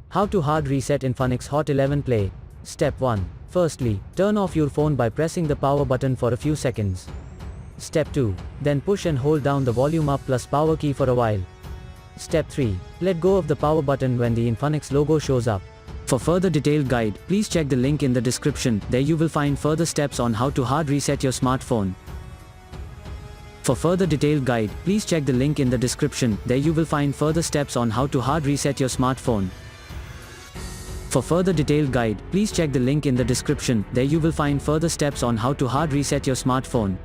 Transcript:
How to hard reset Infinix Hot 11 Play. Step 1. Firstly, turn off your phone by pressing the power button for a few seconds. Step 2. Then push and hold down the volume up plus power key for a while. Step 3. Let go of the power button when the Infinix logo shows up. For further detailed guide, please check the link in the description. There you will find further steps on how to hard reset your smartphone. For further detailed guide, please check the link in the description. There you will find further steps on how to hard reset your smartphone. For further detailed guide, please check the link in the description. There you will find further steps on how to hard reset your smartphone.